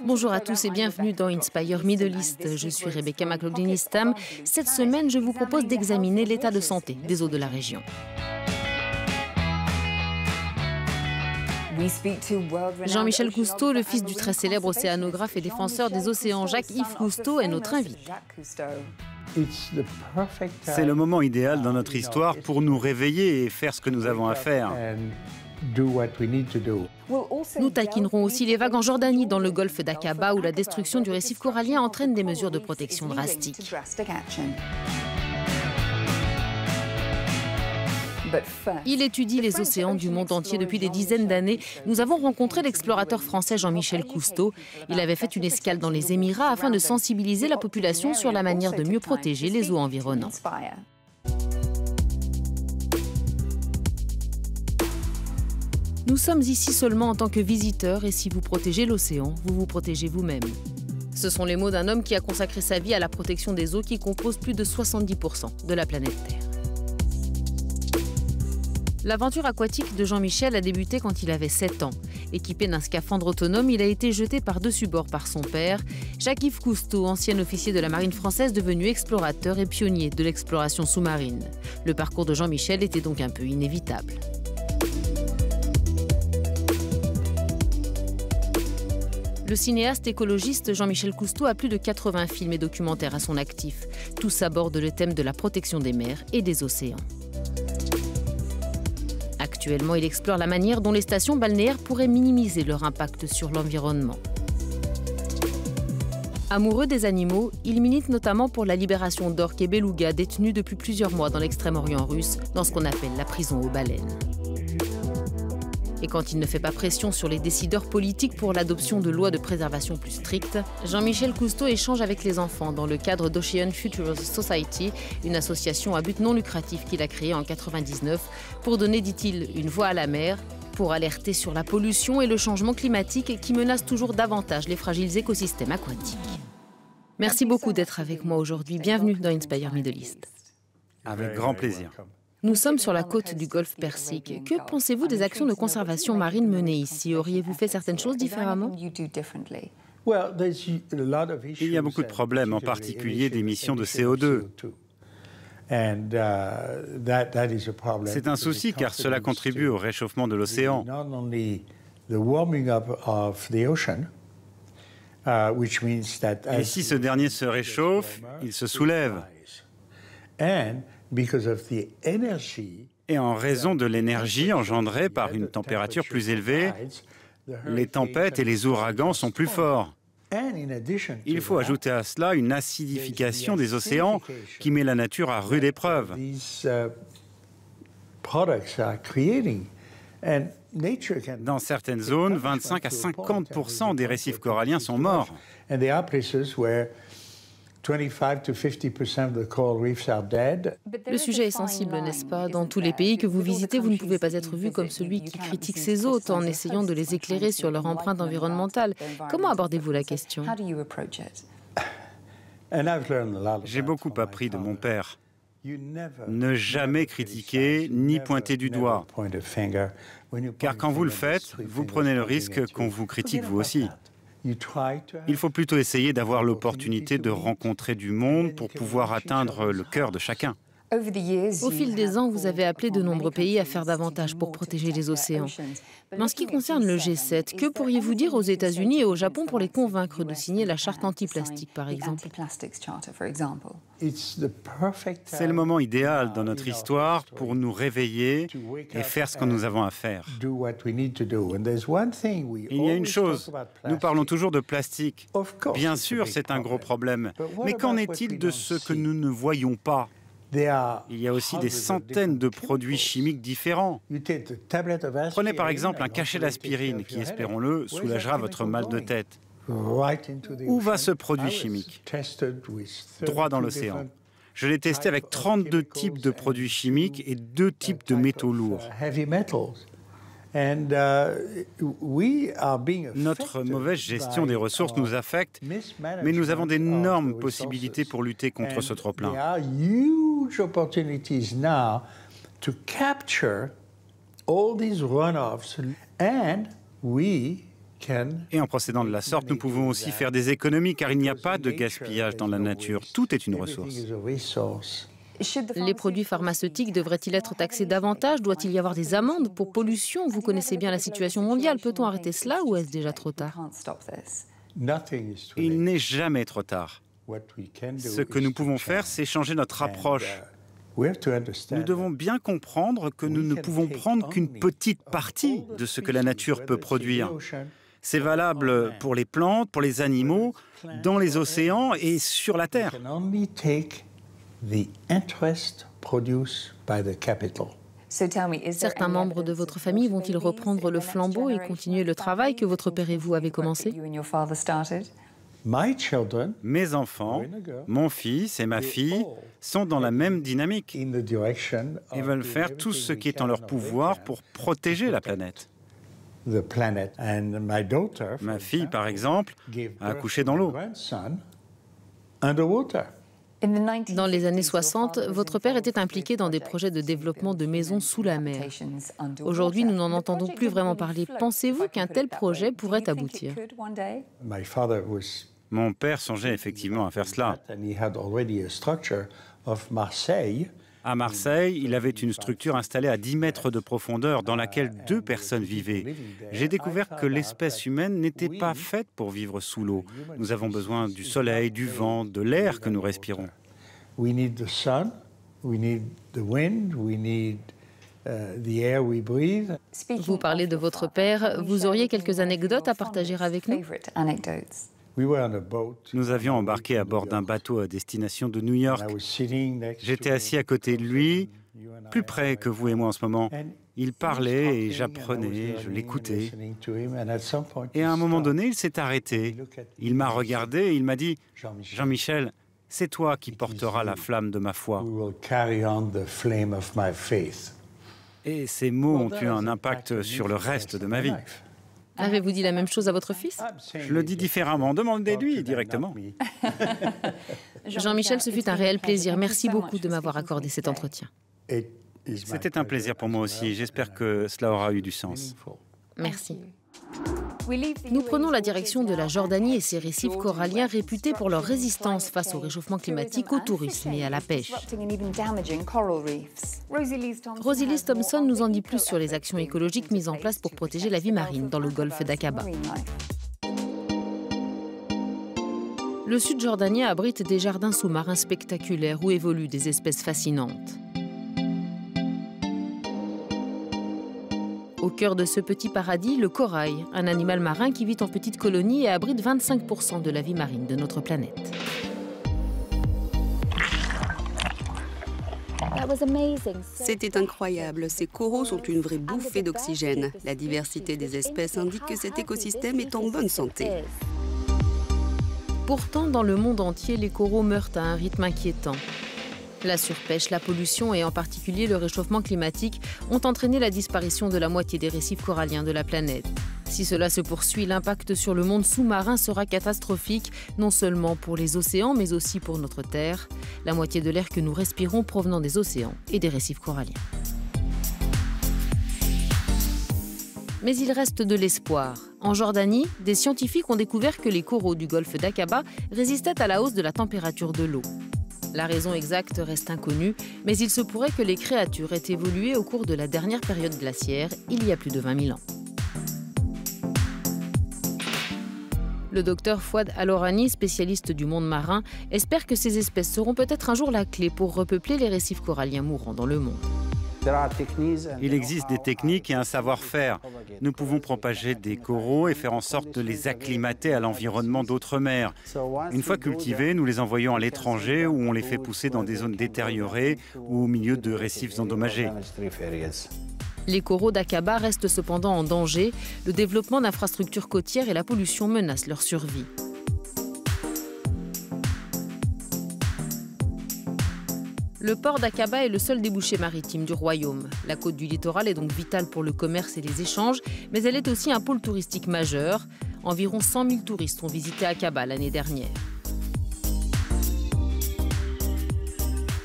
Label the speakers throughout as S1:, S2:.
S1: Bonjour à tous et bienvenue dans Inspire Middle East. Je suis Rebecca McLaughlin-Istam. Cette semaine, je vous propose d'examiner l'état de santé des eaux de la région. Jean-Michel Cousteau, le fils du très célèbre océanographe et défenseur des océans Jacques-Yves Cousteau, est notre invité.
S2: C'est le moment idéal dans notre histoire pour nous réveiller et faire ce que nous avons à faire.
S1: Nous taquinerons aussi les vagues en Jordanie, dans le golfe d'Aqaba, où la destruction du récif corallien entraîne des mesures de protection drastiques. Il étudie les océans du monde entier depuis des dizaines d'années. Nous avons rencontré l'explorateur français Jean-Michel Cousteau. Il avait fait une escale dans les Émirats afin de sensibiliser la population sur la manière de mieux protéger les eaux environnantes. Nous sommes ici seulement en tant que visiteurs et si vous protégez l'océan, vous vous protégez vous-même. Ce sont les mots d'un homme qui a consacré sa vie à la protection des eaux qui composent plus de 70% de la planète Terre. L'aventure aquatique de Jean-Michel a débuté quand il avait 7 ans. Équipé d'un scaphandre autonome, il a été jeté par-dessus bord par son père, Jacques-Yves Cousteau, ancien officier de la marine française devenu explorateur et pionnier de l'exploration sous-marine. Le parcours de Jean-Michel était donc un peu inévitable. Le cinéaste écologiste Jean-Michel Cousteau a plus de 80 films et documentaires à son actif. Tous abordent le thème de la protection des mers et des océans. Actuellement, il explore la manière dont les stations balnéaires pourraient minimiser leur impact sur l'environnement. Amoureux des animaux, il milite notamment pour la libération d'orques et belugas détenus depuis plusieurs mois dans l'extrême-orient russe, dans ce qu'on appelle la prison aux baleines. Et quand il ne fait pas pression sur les décideurs politiques pour l'adoption de lois de préservation plus strictes, Jean-Michel Cousteau échange avec les enfants dans le cadre d'Ocean Futures Society, une association à but non lucratif qu'il a créée en 1999 pour donner, dit-il, une voix à la mer, pour alerter sur la pollution et le changement climatique qui menacent toujours davantage les fragiles écosystèmes aquatiques. Merci beaucoup d'être avec moi aujourd'hui. Bienvenue dans Inspire Middle East.
S2: Avec grand plaisir.
S1: Nous sommes sur la côte du golfe Persique. Que pensez-vous des actions de conservation marine menées ici? Auriez-vous fait certaines choses différemment?
S2: Il y a beaucoup de problèmes, en particulier d'émissions de CO2. C'est un souci car cela contribue au réchauffement de l'océan. Et si ce dernier se réchauffe, il se soulève. Et en raison de l'énergie engendrée par une température plus élevée, les tempêtes et les ouragans sont plus forts. Il faut ajouter à cela une acidification des océans qui met la nature à rude épreuve. Dans certaines zones, 25 à 50% des récifs coralliens sont morts.
S1: Le sujet est sensible, n'est-ce pas? Dans tous les pays que vous visitez, vous ne pouvez pas être vu comme celui qui critique ses hôtes en essayant de les éclairer sur leur empreinte environnementale. Comment abordez-vous la question?
S2: J'ai beaucoup appris de mon père. Ne jamais critiquer ni pointer du doigt. Car quand vous le faites, vous prenez le risque qu'on vous critique vous aussi. Il faut plutôt essayer d'avoir l'opportunité de rencontrer du monde pour pouvoir atteindre le cœur de chacun.
S1: Au fil des ans, vous avez appelé de nombreux pays à faire davantage pour protéger les océans. Mais en ce qui concerne le G7, que pourriez-vous dire aux États-Unis et au Japon pour les convaincre de signer la charte anti-plastique, par exemple?
S2: C'est le moment idéal dans notre histoire pour nous réveiller et faire ce que nous avons à faire. Il y a une chose, nous parlons toujours de plastique. Bien sûr, c'est un gros problème. Mais qu'en est-il de ce que nous ne voyons pas? Il y a aussi des centaines de produits chimiques différents. Prenez par exemple un cachet d'aspirine qui, espérons-le, soulagera votre mal de tête. Où va ce produit chimique? Droit dans l'océan. Je l'ai testé avec 32 types de produits chimiques et 2 types de métaux lourds. Notre mauvaise gestion des ressources nous affecte, mais nous avons d'énormes possibilités pour lutter contre ce trop-plein. Et en procédant de la sorte, nous pouvons aussi faire des économies car il n'y a pas de gaspillage dans la nature. Tout est une ressource.
S1: Les produits pharmaceutiques devraient-ils être taxés davantage? Doit-il y avoir des amendes pour pollution? Vous connaissez bien la situation mondiale. Peut-on arrêter cela ou est-ce déjà trop tard?
S2: Il n'est jamais trop tard. Ce que nous pouvons faire, c'est changer notre approche. Nous devons bien comprendre que nous ne pouvons prendre qu'une petite partie de ce que la nature peut produire. C'est valable pour les plantes, pour les animaux, dans les océans et sur la Terre.
S1: Certains membres de votre famille vont-ils reprendre le flambeau et continuer le travail que votre père et vous avez commencé?
S2: Mes enfants, mon fils et ma fille sont dans la même dynamique et veulent faire tout ce qui est en leur pouvoir pour protéger la planète. Ma fille, par exemple, a accouché dans l'eau.
S1: Dans les années 60, votre père était impliqué dans des projets de développement de maisons sous la mer. Aujourd'hui, nous n'en entendons plus vraiment parler. Pensez-vous qu'un tel projet pourrait aboutir?
S2: Mon père songeait effectivement à faire cela. À Marseille, il avait une structure installée à 10 mètres de profondeur dans laquelle 2 personnes vivaient. J'ai découvert que l'espèce humaine n'était pas faite pour vivre sous l'eau. Nous avons besoin du soleil, du vent, de l'air que nous respirons.
S1: Vous parlez de votre père. Vous auriez quelques anecdotes à partager avec nous?
S2: Nous avions embarqué à bord d'un bateau à destination de New York. J'étais assis à côté de lui, plus près que vous et moi en ce moment. Il parlait et j'apprenais, je l'écoutais. Et à un moment donné, il s'est arrêté. Il m'a regardé et il m'a dit « Jean-Michel, c'est toi qui porteras la flamme de ma foi. » Et ces mots ont eu un impact sur le reste de ma vie.
S1: Avez-vous dit la même chose à votre fils?
S2: Je le dis différemment. Demandez-lui directement.
S1: Jean-Michel, ce fut un réel plaisir. Merci beaucoup de m'avoir accordé cet entretien.
S2: C'était un plaisir pour moi aussi. J'espère que cela aura eu du sens.
S1: Merci. Nous prenons la direction de la Jordanie et ses récifs coralliens réputés pour leur résistance face au réchauffement climatique, au tourisme et à la pêche. Rosie Liz Thompson nous en dit plus sur les actions écologiques mises en place pour protéger la vie marine dans le golfe d'Aqaba. Le sud jordanien abrite des jardins sous-marins spectaculaires où évoluent des espèces fascinantes. Au cœur de ce petit paradis, le corail, un animal marin qui vit en petites colonies et abrite 25% de la vie marine de notre planète.
S3: C'était incroyable. Ces coraux sont une vraie bouffée d'oxygène. La diversité des espèces indique que cet écosystème est en bonne santé.
S1: Pourtant, dans le monde entier, les coraux meurent à un rythme inquiétant. La surpêche, la pollution et en particulier le réchauffement climatique ont entraîné la disparition de la moitié des récifs coralliens de la planète. Si cela se poursuit, l'impact sur le monde sous-marin sera catastrophique, non seulement pour les océans, mais aussi pour notre Terre, la moitié de l'air que nous respirons provenant des océans et des récifs coralliens. Mais il reste de l'espoir. En Jordanie, des scientifiques ont découvert que les coraux du golfe d'Aqaba résistaient à la hausse de la température de l'eau. La raison exacte reste inconnue, mais il se pourrait que les créatures aient évolué au cours de la dernière période glaciaire, il y a plus de 20 000 ans. Le docteur Fouad Al-Orani, spécialiste du monde marin, espère que ces espèces seront peut-être un jour la clé pour repeupler les récifs coralliens mourants dans le monde.
S2: Il existe des techniques et un savoir-faire. Nous pouvons propager des coraux et faire en sorte de les acclimater à l'environnement d'autres mers. Une fois cultivés, nous les envoyons à l'étranger où on les fait pousser dans des zones détériorées ou au milieu de récifs endommagés.
S1: Les coraux d'Aqaba restent cependant en danger. Le développement d'infrastructures côtières et la pollution menacent leur survie. Le port d'Aqaba est le seul débouché maritime du royaume. La côte du littoral est donc vitale pour le commerce et les échanges, mais elle est aussi un pôle touristique majeur. Environ 100 000 touristes ont visité Aqaba l'année dernière.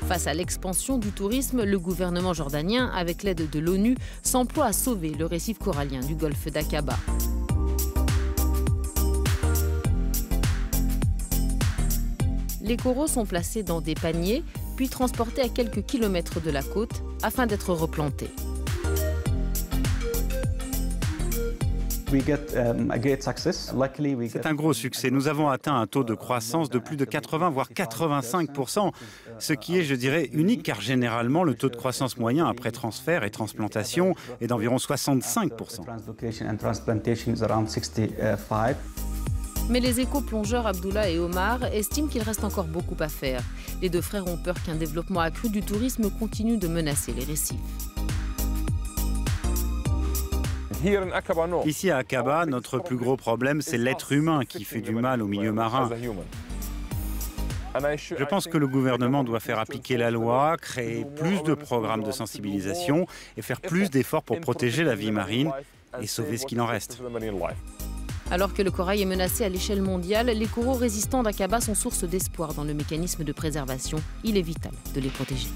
S1: Face à l'expansion du tourisme, le gouvernement jordanien, avec l'aide de l'ONU, s'emploie à sauver le récif corallien du golfe d'Aqaba. Les coraux sont placés dans des paniers, puis transportés à quelques kilomètres de la côte afin d'être replantés.
S2: C'est un gros succès. Nous avons atteint un taux de croissance de plus de 80 voire 85%, ce qui est, je dirais, unique car généralement le taux de croissance moyen après transfert et transplantation est d'environ 65%.
S1: Mais les éco-plongeurs Abdullah et Omar estiment qu'il reste encore beaucoup à faire. Les deux frères ont peur qu'un développement accru du tourisme continue de menacer les récifs.
S2: Ici à Aqaba, notre plus gros problème, c'est l'être humain qui fait du mal au milieu marin. Je pense que le gouvernement doit faire appliquer la loi, créer plus de programmes de sensibilisation et faire plus d'efforts pour protéger la vie marine et sauver ce qu'il en reste.
S1: Alors que le corail est menacé à l'échelle mondiale, les coraux résistants d'Aqaba sont source d'espoir dans le mécanisme de préservation. Il est vital de les protéger.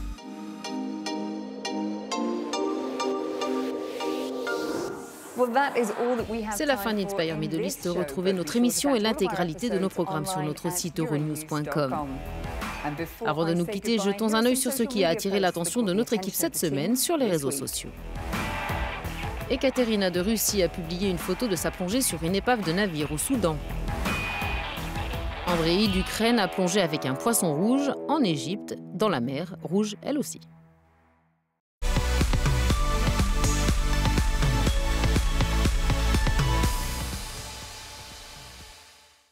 S1: C'est la fin d'Inspire Middle East. Retrouvez notre émission et l'intégralité de nos programmes sur notre site euronews.com. Avant de nous quitter, jetons un œil sur ce qui a attiré l'attention de notre équipe cette semaine sur les réseaux sociaux. Ekaterina de Russie a publié une photo de sa plongée sur une épave de navire au Soudan. Andréi d'Ukraine a plongé avec un poisson rouge en Égypte, dans la mer Rouge elle aussi.